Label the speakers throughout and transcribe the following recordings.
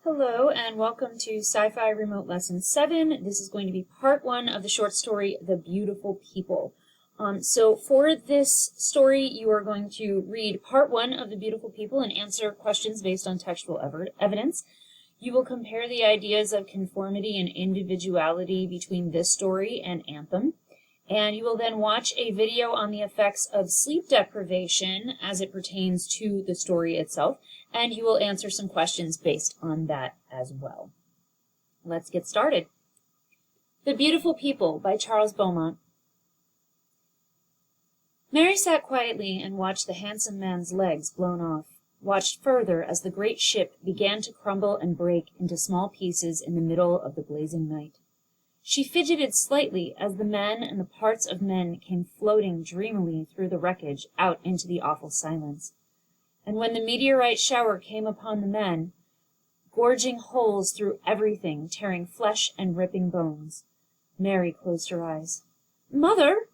Speaker 1: Hello and welcome to Sci-Fi Remote Lesson 7. This is going to be part 1 of the short story, The Beautiful People. So for this story, you are going to read part 1 of The Beautiful People and answer questions based on textual evidence. You will compare the ideas of conformity and individuality between this story and Anthem. And you will then watch a video on the effects of sleep deprivation as it pertains to the story itself, and you will answer some questions based on that as well. Let's get started. The Beautiful People by Charles Beaumont. Mary sat quietly and watched the handsome man's legs blown off, watched further as the great ship began to crumble and break into small pieces in the middle of the blazing night. She fidgeted slightly as the men and the parts of men came floating dreamily through the wreckage out into the awful silence. And when the meteorite shower came upon the men, gorging holes through everything, tearing flesh and ripping bones, Mary closed her eyes. "Mother!"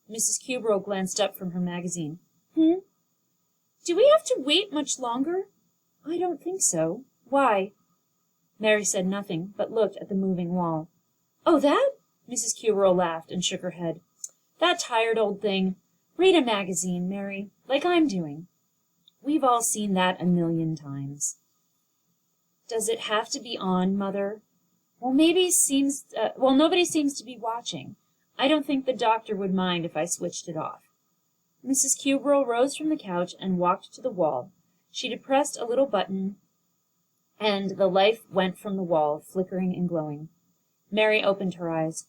Speaker 1: Mrs. Cubrel glanced up from her magazine. "Do we have to wait much longer?" "I don't think so. Why?" Mary said nothing, but looked at the moving wall. "Oh, that?" Mrs. Cubrel laughed and shook her head. "That tired old thing. Read a magazine, Mary, like I'm doing. We've all seen that a million times." "Does it have to be on, Mother?" Well, nobody seems to be watching. I don't think the doctor would mind if I switched it off." Mrs. Cubrel rose from the couch and walked to the wall. She depressed a little button, and the light went from the wall, flickering and glowing. Mary opened her eyes.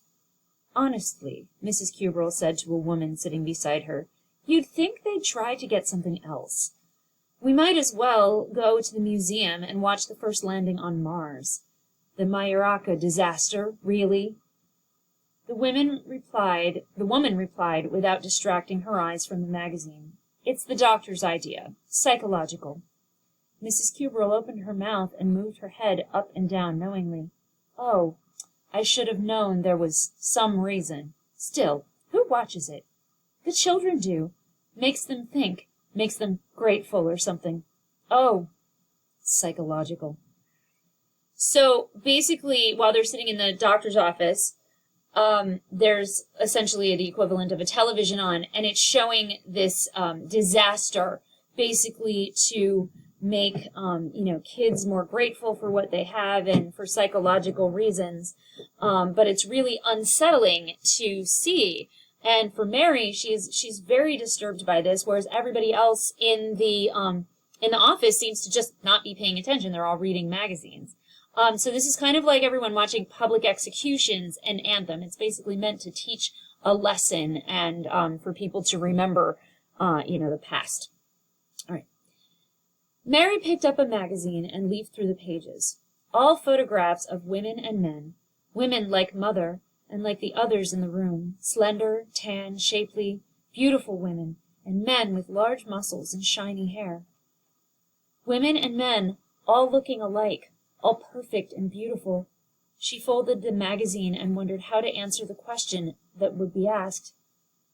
Speaker 1: "Honestly," Mrs. Cubrel said to a woman sitting beside her, "you'd think they'd try to get something else. We might as well go to the museum and watch the first landing on Mars. The Majorca disaster, really?" The woman replied without distracting her eyes from the magazine. "It's the doctor's idea. Psychological." Mrs. Cubrel opened her mouth and moved her head up and down knowingly. "Oh, I should have known there was some reason. Still, who watches it? The children do. Makes them think, makes them grateful or something. Oh, psychological." So basically, while they're sitting in the doctor's office, there's essentially the equivalent of a television on, and it's showing this disaster, basically to make kids more grateful for what they have and for psychological reasons. But it's really unsettling to see. And for Mary, she's very disturbed by this, whereas everybody else in the office seems to just not be paying attention. They're all reading magazines. So this is kind of like everyone watching public executions and Anthem. It's basically meant to teach a lesson and for people to remember, the past. All right. Mary picked up a magazine and leafed through the pages. All photographs of women and men. Women like Mother and like the others in the room, slender, tan, shapely, beautiful women, and men with large muscles and shiny hair. Women and men all looking alike, all perfect and beautiful. She folded the magazine and wondered how to answer the question that would be asked.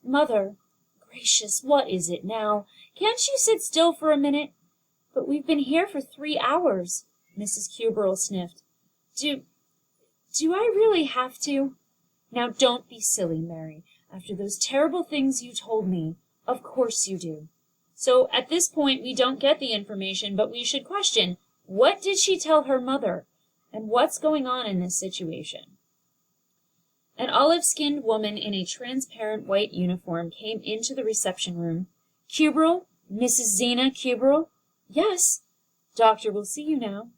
Speaker 1: "Mother, gracious, what is it now? Can't you sit still for a minute?" "But we've been here for 3 hours," Mrs. Cubrel sniffed. Do I really have to?" "Now don't be silly, Mary. After those terrible things you told me, of course you do." So at this point, we don't get the information, but we should question, what did she tell her mother? And what's going on in this situation? An olive-skinned woman in a transparent white uniform came into the reception room. "Cubrel? Mrs. Zena Cubrel?" "Yes." "Doctor will see you now."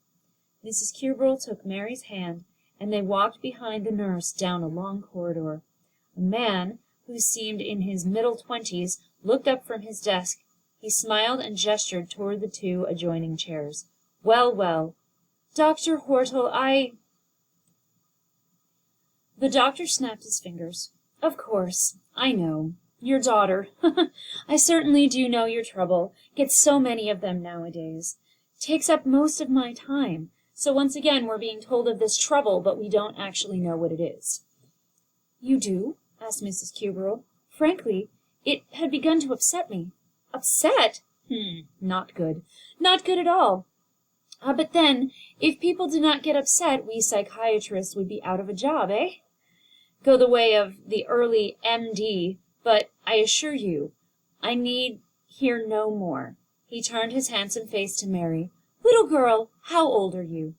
Speaker 1: Mrs. Cubrel took Mary's hand, and they walked behind the nurse down a long corridor. A man, who seemed in his middle 20s, looked up from his desk. He smiled and gestured toward the 2 adjoining chairs. Well, well. "Dr. Hortel, The doctor snapped his fingers. "Of course. I know. Your daughter. I certainly do know your trouble. Get so many of them nowadays. Takes up most of my time. So once again we're being told of this trouble, but we don't actually know what it is." "You do?" asked Mrs. Cubrel. "Frankly, it had begun to upset me." "Upset? Not good. Not good at all. But then, if people did not get upset, we psychiatrists would be out of a job, eh? Go the way of the early MD, but I assure you, I need hear no more. He turned his handsome face to Mary. Little girl, how old are you?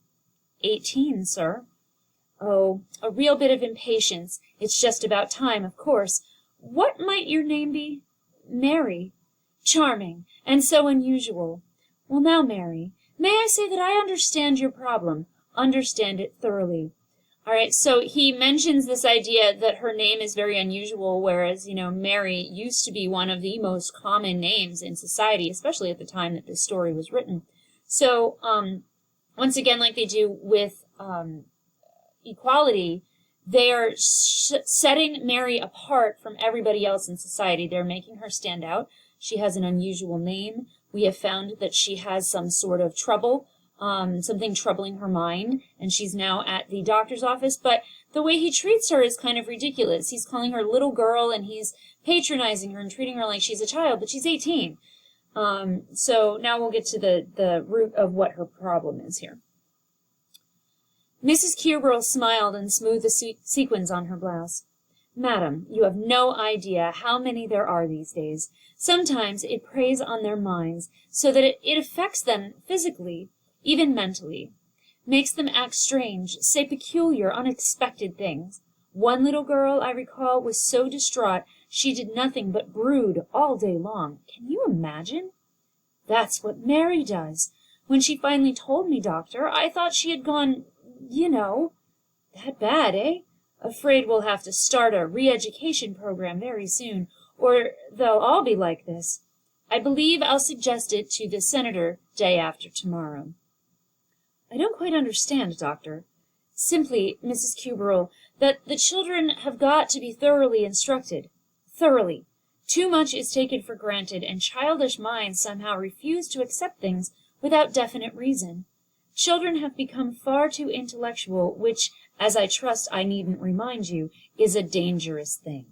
Speaker 1: 18, sir. Oh, a real bit of impatience. It's just about time, of course. What might your name be? Mary. Charming, and so unusual. Well, now, Mary, may I say that I understand your problem, understand it thoroughly. All right, so he mentions this idea that her name is very unusual, whereas, Mary used to be one of the most common names in society, especially at the time that this story was written. So, once again, like they do with equality, they are setting Mary apart from everybody else in society. They're making her stand out. She has an unusual name. We have found that she has some sort of trouble, something troubling her mind, and she's now at the doctor's office. But the way he treats her is kind of ridiculous. He's calling her little girl, and he's patronizing her and treating her like she's a child, but she's 18. So now we'll get to the root of what her problem is here. Mrs. Cuberl smiled and smoothed the sequins on her blouse. Madam, you have no idea how many there are these days. Sometimes it preys on their minds so that it affects them physically, even mentally, makes them act strange, say peculiar, unexpected things. One little girl, I recall, was so distraught she did nothing but brood all day long. Can you imagine? That's what Mary does. When she finally told me, doctor, I thought she had gone, that bad, eh? Afraid we'll have to start a re-education program very soon, or they'll all be like this. I believe I'll suggest it to the senator day after tomorrow. I don't quite understand, doctor. Simply, Mrs. Cuberl, that the children have got to be thoroughly instructed. Thoroughly. Too much is taken for granted, and childish minds somehow refuse to accept things without definite reason. Children have become far too intellectual, which, as I trust I needn't remind you, is a dangerous thing.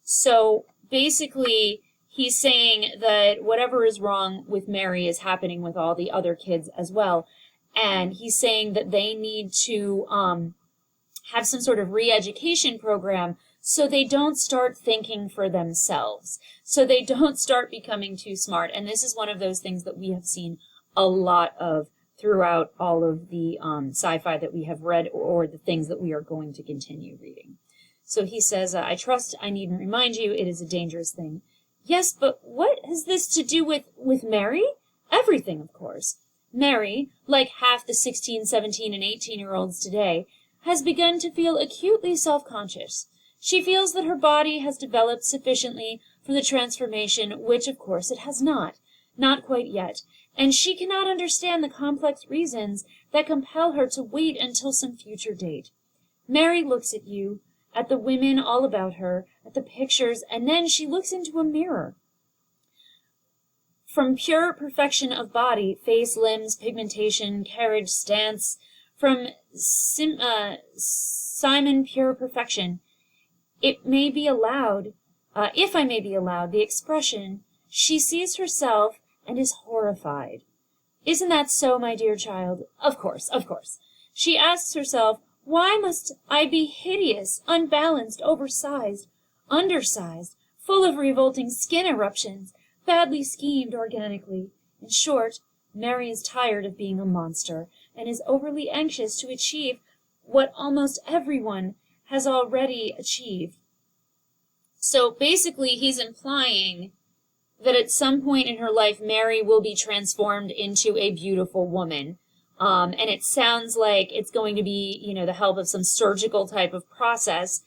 Speaker 1: So, basically, he's saying that whatever is wrong with Mary is happening with all the other kids as well. And he's saying that they need to have some sort of re-education program so they don't start thinking for themselves, so they don't start becoming too smart. And this is one of those things that we have seen a lot of throughout all of the sci-fi that we have read or the things that we are going to continue reading. So he says, I trust I needn't remind you, it is a dangerous thing. Yes, but what has this to do with Mary? Everything, of course. Mary, like half the 16, 17, and 18-year-olds today, has begun to feel acutely self-conscious. She feels that her body has developed sufficiently for the transformation, which, of course, it has not quite yet, and she cannot understand the complex reasons that compel her to wait until some future date. Mary looks at you, at the women all about her, at the pictures, and then she looks into a mirror. From pure perfection of body, face, limbs, pigmentation, carriage, stance, from Simon pure perfection, if I may be allowed, the expression, she sees herself and is horrified. Isn't that so, my dear child? Of course, of course. She asks herself, why must I be hideous, unbalanced, oversized, undersized, full of revolting skin eruptions, badly schemed organically? In short, Mary is tired of being a monster, and is overly anxious to achieve what almost everyone has already achieved. So basically, he's implying that at some point in her life, Mary will be transformed into a beautiful woman. And it sounds like it's going to be, the help of some surgical type of process.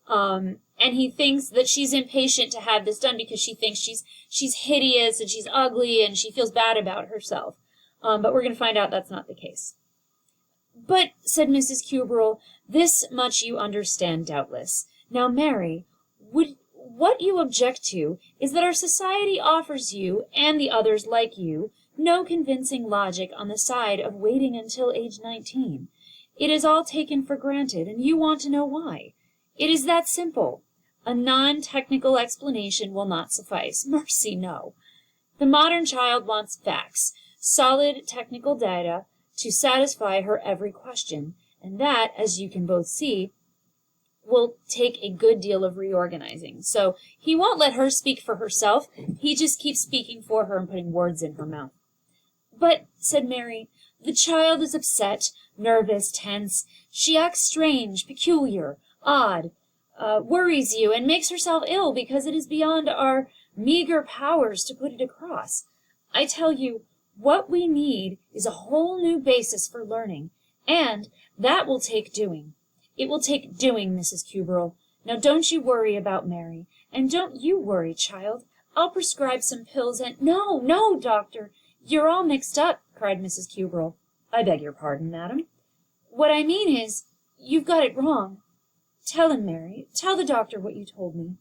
Speaker 1: And he thinks that she's impatient to have this done because she thinks she's hideous and she's ugly and she feels bad about herself. But we're going to find out that's not the case. But, said Mrs. Cuberl, this much you understand doubtless. Now, Mary, what you object to is that our society offers you, and the others like you, no convincing logic on the side of waiting until age 19. It is all taken for granted, and you want to know why. It is that simple. A non-technical explanation will not suffice. Mercy, no. The modern child wants facts. solid technical data to satisfy her every question, and that, as you can both see, will take a good deal of reorganizing. So he won't let her speak for herself. He just keeps speaking for her and putting words in her mouth. But, said Mary, the child is upset, nervous, tense. She acts strange, peculiar, odd, worries you, and makes herself ill because it is beyond our meager powers to put it across. I tell you, what we need is a whole new basis for learning, and that will take doing. It will take doing, Mrs. Cuberl. Now don't you worry about Mary, and don't you worry, child. I'll prescribe some pills and— No, no, doctor, you're all mixed up, cried Mrs. Cuberl. I beg your pardon, madam. What I mean is, you've got it wrong. Tell him, Mary. Tell the doctor what you told me.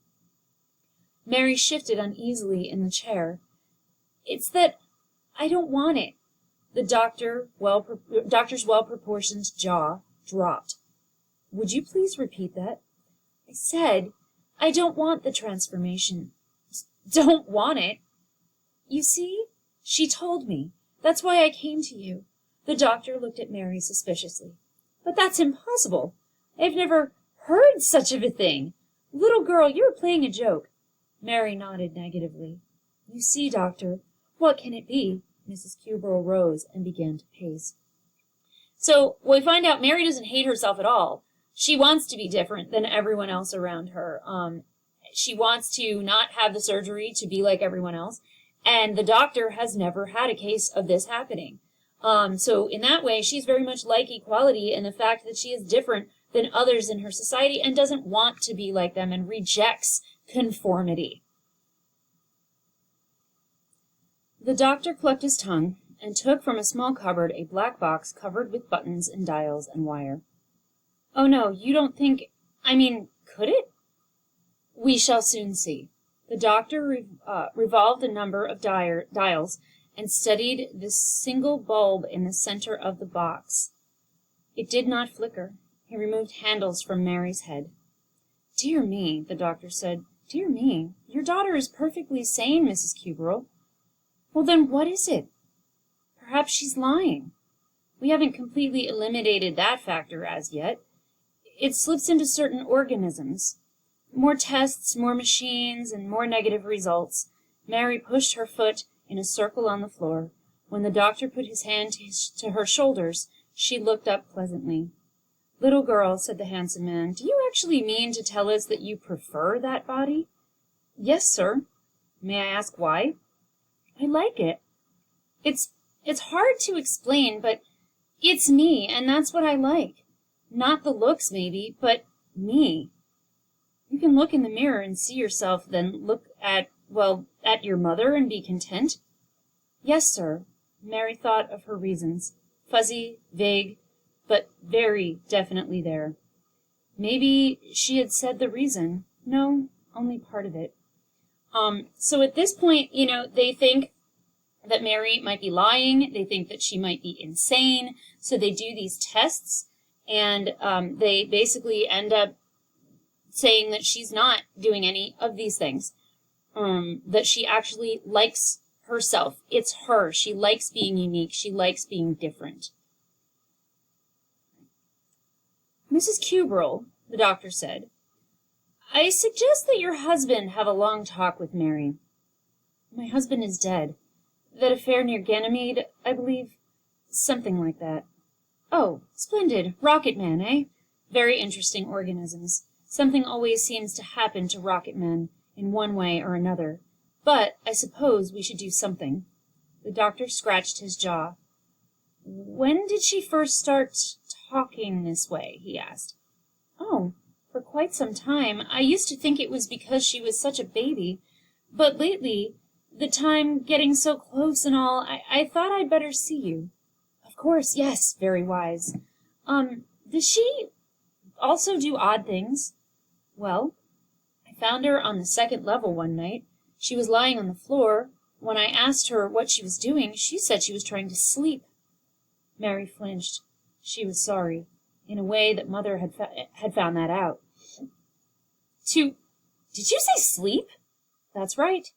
Speaker 1: Mary shifted uneasily in the chair. It's that I don't want it. The doctor's well-proportioned jaw dropped. Would you please repeat that? I said, I don't want the transformation. Don't want it? You see, she told me. That's why I came to you. The doctor looked at Mary suspiciously. But that's impossible. I've never heard such of a thing. Little girl, you're playing a joke. Mary nodded negatively. You see, doctor, what can it be? Mrs. Cuberl rose and began to pace. So we find out Mary doesn't hate herself at all. She wants to be different than everyone else around her. She wants to not have the surgery, to be like everyone else. And the doctor has never had a case of this happening. So in that way, she's very much like equality in the fact that she is different than others in her society and doesn't want to be like them and rejects conformity. The doctor clucked his tongue and took from a small cupboard a black box covered with buttons and dials and wire. Oh, no, you don't think— could it? We shall soon see. The doctor revolved a number of dials and studied the single bulb in the center of the box. It did not flicker. He removed handles from Mary's head. Dear me, the doctor said. Dear me, your daughter is perfectly sane, Mrs. Cuberl. Well, then what is it? Perhaps she's lying. We haven't completely eliminated that factor as yet. It slips into certain organisms. More tests, more machines, and more negative results. Mary pushed her foot in a circle on the floor. When the doctor put his hand to her shoulders, she looked up pleasantly. Little girl, said the handsome man, do you actually mean to tell us that you prefer that body? Yes, sir. May I ask why? I like it. It's hard to explain, but it's me, and that's what I like. Not the looks, maybe, but me. You can look in the mirror and see yourself, then look at your mother and be content? Yes, sir. Mary thought of her reasons. Fuzzy, vague, but very definitely there. Maybe she had said the reason. No, only part of it. So at this point, they think that Mary might be lying. They think that she might be insane. So they do these tests, and they basically end up saying that she's not doing any of these things, that she actually likes herself. It's her. She likes being unique. She likes being different. Mrs. Cuberl, the doctor said, I suggest that your husband have a long talk with Mary. My husband is dead. That affair near Ganymede, I believe. Something like that. Oh, splendid. Rocket men, eh? Very interesting organisms. Something always seems to happen to rocket men in one way or another. But I suppose we should do something. The doctor scratched his jaw. When did she first start talking this way? He asked. Oh, for quite some time. I used to think it was because she was such a baby. But lately, the time getting so close and all, I thought I'd better see you. Of course, yes, very wise. Does she also do odd things? Well, I found her on the second level one night. She was lying on the floor. When I asked her what she was doing, she said she was trying to sleep. Mary flinched. She was sorry, in a way that Mother had found that out. Did you say sleep? That's right.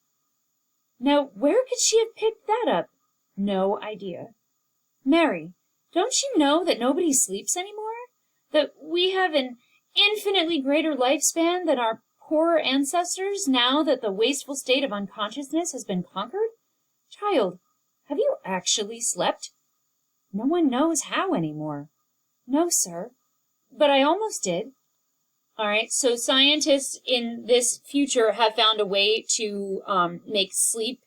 Speaker 1: Now, where could she have picked that up? No idea. Mary, don't you know that nobody sleeps anymore? That we have an infinitely greater lifespan than our poorer ancestors now that the wasteful state of unconsciousness has been conquered? Child, have you actually slept? No one knows how anymore. No, sir, but I almost did. All right, so scientists in this future have found a way to make sleep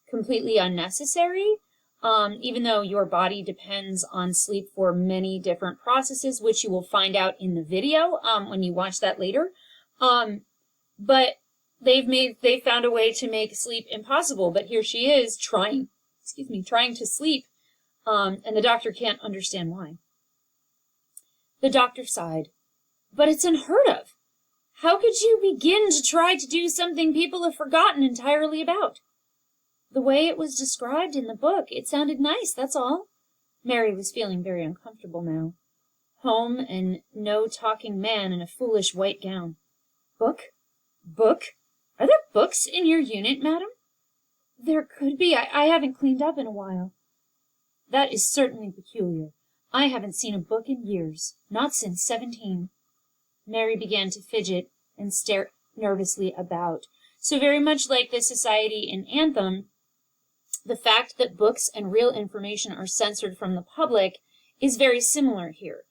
Speaker 1: completely unnecessary, even though your body depends on sleep for many different processes, which you will find out in the video when you watch that later. But they've found a way to make sleep impossible. But here she is trying to sleep, and the doctor can't understand why. The doctor sighed. But it's unheard of. How could you begin to try to do something people have forgotten entirely about? The way it was described in the book, it sounded nice, that's all. Mary was feeling very uncomfortable now. Home and no talking man in a foolish white gown. Book? Book? Are there books in your unit, madam? There could be. I haven't cleaned up in a while. That is certainly peculiar. I haven't seen a book in years, not since 17. Mary began to fidget and stare nervously about. So very much like the society in Anthem, the fact that books and real information are censored from the public is very similar here.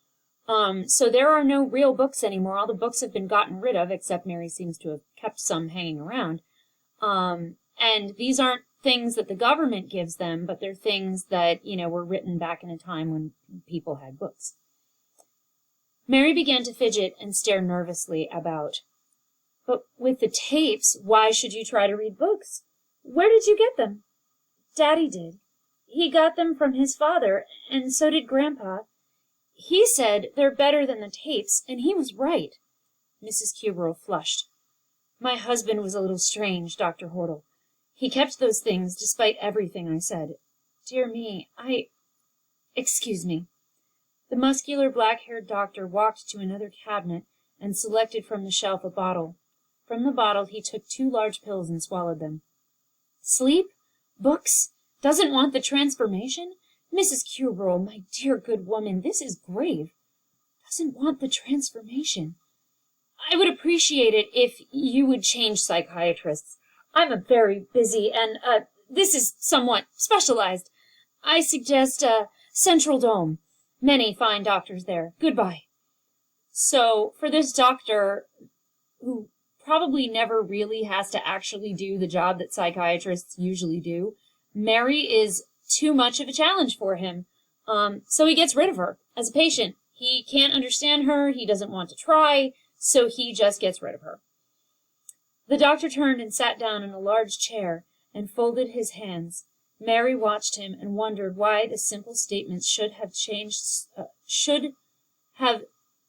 Speaker 1: So there are no real books anymore. All the books have been gotten rid of, except Mary seems to have kept some hanging around. And these aren't things that the government gives them, but they're things that, were written back in a time when people had books. Mary began to fidget and stare nervously about. But with the tapes, why should you try to read books? Where did you get them? Daddy did. He got them from his father, and so did Grandpa. He said they're better than the tapes, and he was right. Mrs. Kubrow flushed. My husband was a little strange, Dr. Hortle. He kept those things despite everything I said. Dear me, Excuse me. The muscular, black-haired doctor walked to another cabinet and selected from the shelf a bottle. From the bottle he took 2 large pills and swallowed them. Sleep? Books? Doesn't want the transformation? Mrs. Kubrow, my dear good woman, this is grave. Doesn't want the transformation. I would appreciate it if you would change psychiatrists. I'm a very busy and, this is somewhat specialized. I suggest, Central Dome. Many fine doctors there. Goodbye. So, for this doctor, who probably never really has to actually do the job that psychiatrists usually do, Mary is too much of a challenge for him. So he gets rid of her as a patient. He can't understand her. He doesn't want to try. So he just gets rid of her. The doctor turned and sat down in a large chair and folded his hands. Mary watched him and wondered why the simple statements should have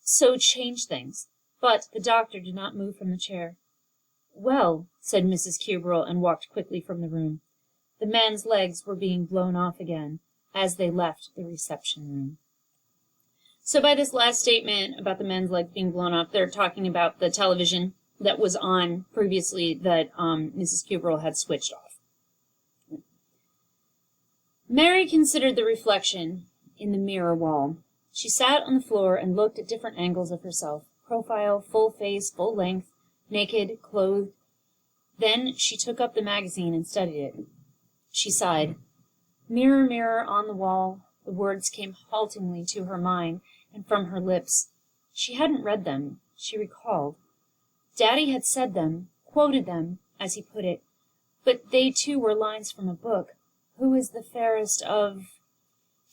Speaker 1: so changed things. But the doctor did not move from the chair. Well, said Mrs. Kubrow, and walked quickly from the room. The man's legs were being blown off again as they left the reception room. So by this last statement about the men's legs being blown off, they're talking about the television that was on previously that Mrs. Kubrow had switched off. Mary considered the reflection in the mirror wall. She sat on the floor and looked at different angles of herself, profile, full face, full length, naked, clothed. Then she took up the magazine and studied it. She sighed. Mirror, mirror on the wall, the words came haltingly to her mind and from her lips. She hadn't read them, she recalled. Daddy had said them, quoted them, as he put it, but they too were lines from a book. Who is the fairest of...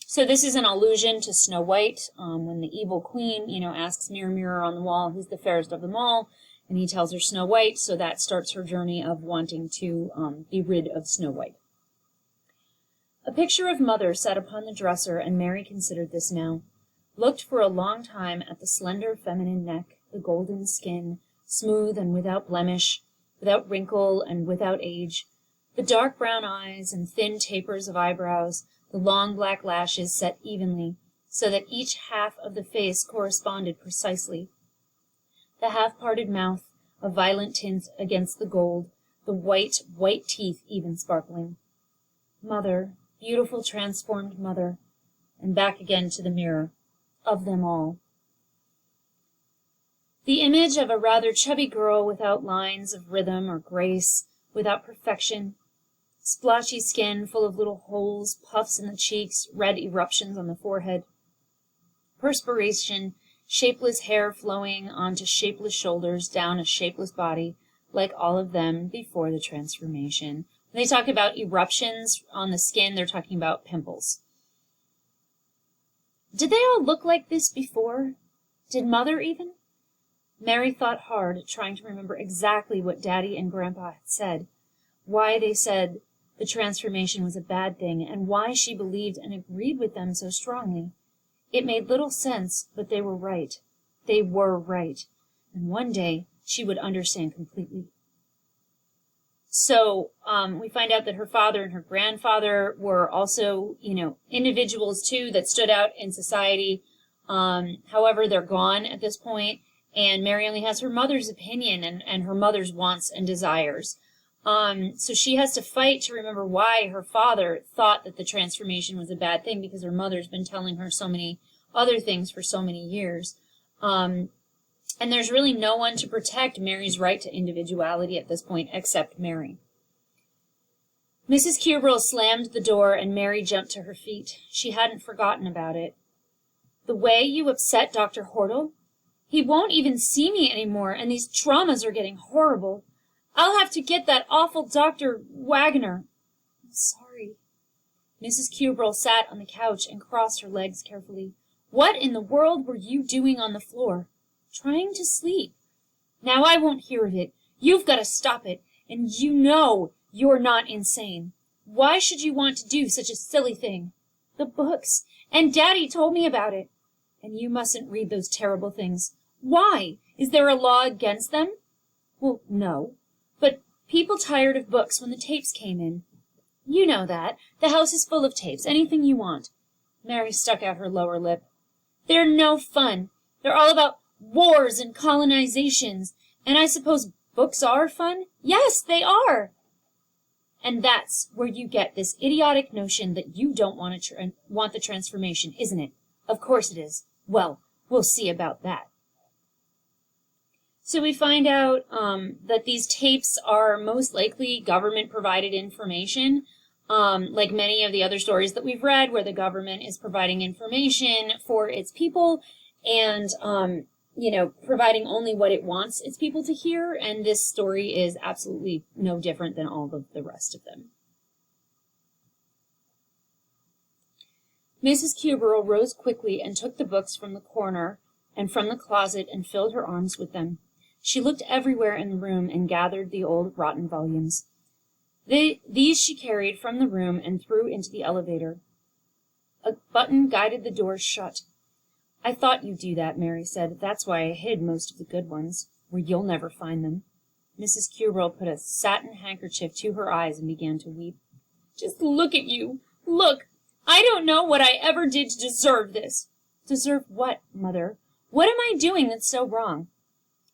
Speaker 1: So this is an allusion to Snow White, when the evil queen, asks Mirror, mirror on the wall, who's the fairest of them all, and he tells her Snow White, so that starts her journey of wanting to be rid of Snow White. A picture of Mother sat upon the dresser, and Mary considered this now, looked for a long time at the slender feminine neck, the golden skin, smooth and without blemish, without wrinkle and without age, the dark brown eyes and thin tapers of eyebrows, the long black lashes set evenly, so that each half of the face corresponded precisely. The half-parted mouth, a violent tint against the gold, the white, white teeth even sparkling. Mother, beautiful transformed mother, and back again to the mirror, of them all. The image of a rather chubby girl without lines of rhythm or grace, without perfection, splotchy skin full of little holes, puffs in the cheeks, red eruptions on the forehead, perspiration, shapeless hair flowing onto shapeless shoulders, down a shapeless body, like all of them before the transformation. When they talk about eruptions on the skin, they're talking about pimples. Did they all look like this before? Did Mother even? Mary thought hard, trying to remember exactly what Daddy and Grandpa had said, why they said the transformation was a bad thing, and why she believed and agreed with them so strongly. It made little sense, but they were right. They were right. And one day she would understand completely. So we find out that her father and her grandfather were also, individuals too that stood out in society. However, they're gone at this point, and Mary only has her mother's opinion and her mother's wants and desires. So she has to fight to remember why her father thought that the transformation was a bad thing, because her mother's been telling her so many other things for so many years. And there's really no one to protect Mary's right to individuality at this point except Mary. Mrs. Cubrel slammed the door and Mary jumped to her feet. She hadn't forgotten about it. The way you upset Dr. Hortle? He won't even see me anymore, and these traumas are getting horrible. I'll have to get that awful Dr. Wagner. I'm sorry. Mrs. Cubrel sat on the couch and crossed her legs carefully. What in the world were you doing on the floor? Trying to sleep. Now I won't hear of it. You've got to stop it, and you know you're not insane. Why should you want to do such a silly thing? The books, and Daddy told me about it. And you mustn't read those terrible things. Why? Is there a law against them? Well, no. But people tired of books when the tapes came in. You know that. The house is full of tapes. Anything you want. Mary stuck out her lower lip. They're no fun. They're all about wars and colonizations. And I suppose books are fun? Yes, they are. And that's where you get this idiotic notion that you don't want the transformation, isn't it? Of course it is. Well, we'll see about that. So we find out that these tapes are most likely government-provided information, like many of the other stories that we've read, where the government is providing information for its people and, providing only what it wants its people to hear. And this story is absolutely no different than all of the rest of them. Mrs. Cubrel rose quickly and took the books from the corner and from the closet and filled her arms with them. She looked everywhere in the room and gathered the old rotten volumes. These she carried from the room and threw into the elevator. A button guided the door shut. I thought you'd do that, Mary said. That's why I hid most of the good ones, where you'll never find them. Mrs. Cubrel put a satin handkerchief to her eyes and began to weep. Just look at you. Look. I don't know what I ever did to deserve this. Deserve what, Mother? What am I doing that's so wrong?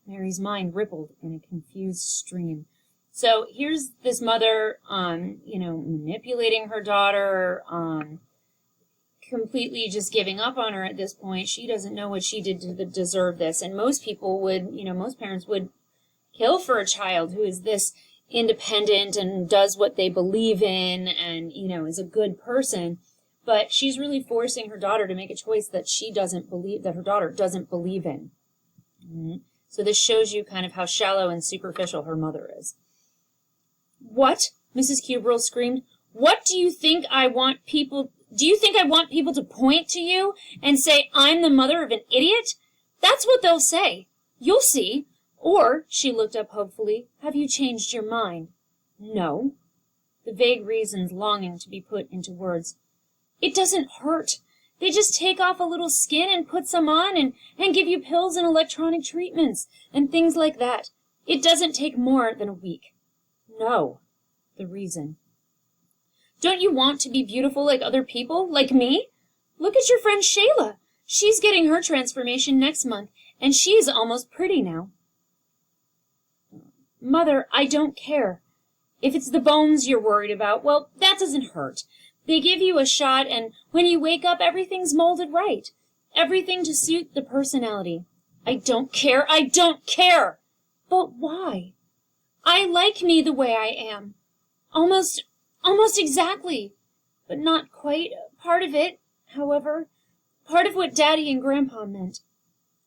Speaker 1: Mary's mind rippled in a confused stream. So here's this mother, manipulating her daughter, completely just giving up on her at this point. She doesn't know what she did to deserve this. And most people would, most parents would kill for a child who is this independent and does what they believe in and, is a good person. But she's really forcing her daughter to make a choice that her daughter doesn't believe in. Mm-hmm. So this shows you kind of how shallow and superficial her mother is. What? Mrs. Cubrel screamed. What do you think I want people... Do you think I want people to point to you and say I'm the mother of an idiot? That's what they'll say. You'll see. Or, she looked up hopefully, have you changed your mind? No. The vague reasons longing to be put into words. It doesn't hurt. They just take off a little skin and put some on and give you pills and electronic treatments and things like that. It doesn't take more than a week. No. The reason. Don't you want to be beautiful like other people, like me? Look at your friend Shayla. She's getting her transformation next month, and she's almost pretty now. Mother, I don't care. If it's the bones you're worried about, well, that doesn't hurt. They give you a shot, and when you wake up, everything's molded right. Everything to suit the personality. I don't care. I don't care! But why? I like me the way I am. Almost exactly. But not quite. Part of it, however. Part of what Daddy and Grandpa meant.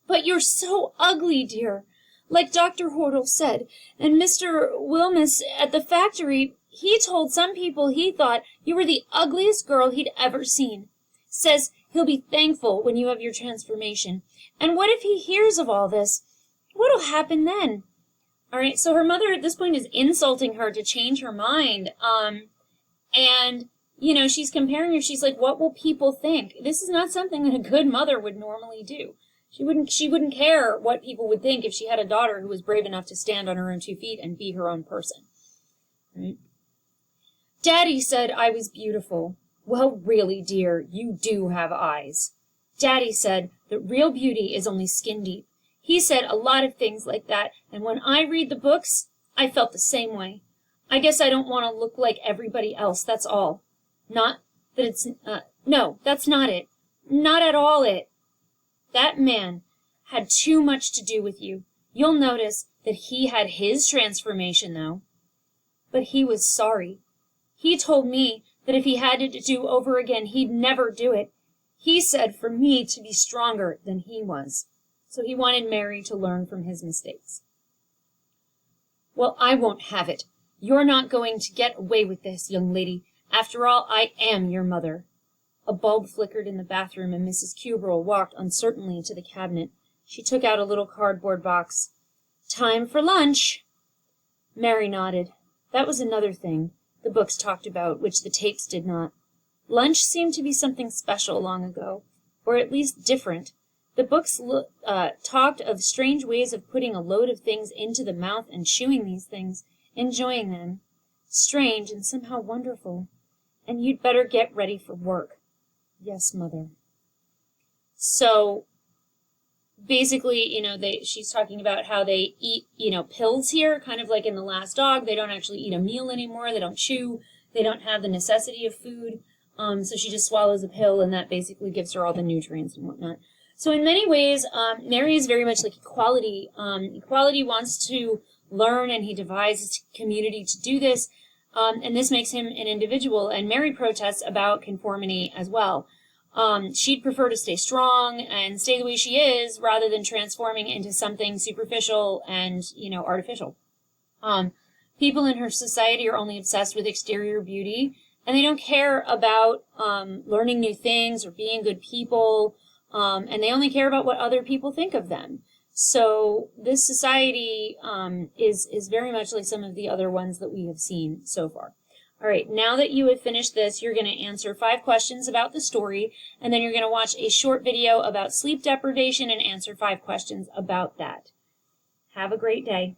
Speaker 1: But you're so ugly, dear. Like Dr. Hordle said, and Mr. Wilmus at the factory, he told some people he thought you were the ugliest girl he'd ever seen. Says he'll be thankful when you have your transformation. And what if he hears of all this? What'll happen then? All right, so her mother at this point is insulting her to change her mind. And, you know, she's comparing her. She's like, what will people think? This is not something that a good mother would normally do. She wouldn't care what people would think if she had a daughter who was brave enough to stand on her own 2 feet and be her own person. Right? Daddy said I was beautiful. Well, really, dear, you do have eyes. Daddy said that real beauty is only skin deep. He said a lot of things like that, and when I read the books, I felt the same way. I guess I don't want to look like everybody else, that's all. Not that it's, no, that's not it. Not at all it. That man had too much to do with you. You'll notice that he had his transformation, though. But he was sorry. He told me that if he had it to do over again, he'd never do it. He said for me to be stronger than he was. So he wanted Mary to learn from his mistakes. Well, I won't have it. You're not going to get away with this, young lady. After all, I am your mother. A bulb flickered in the bathroom, and Mrs. Cuberl walked uncertainly to the cabinet. She took out a little cardboard box. Time for lunch. Mary nodded. That was another thing the books talked about, which the tapes did not. Lunch seemed to be something special long ago, or at least different. The books talked of strange ways of putting a load of things into the mouth and chewing these things, enjoying them. Strange and somehow wonderful. And you'd better get ready for work. Yes, Mother. So, basically, you know, she's talking about how they eat, you know, pills here, kind of like in The Last Dog. They don't actually eat a meal anymore. They don't chew. They don't have the necessity of food. So she just swallows a pill, and that basically gives her all the nutrients and whatnot. So in many ways, Mary is very much like Equality. Equality wants to learn, and he devises a community to do this. And this makes him an individual. And Mary protests about conformity as well. She'd prefer to stay strong and stay the way she is rather than transforming into something superficial and, you know, artificial. People in her society are only obsessed with exterior beauty, and they don't care about learning new things or being good people, and they only care about what other people think of them. So this society is very much like some of the other ones that we have seen so far. All right, now that you have finished this, you're going to answer 5 questions about the story, and then you're going to watch a short video about sleep deprivation and answer 5 questions about that. Have a great day.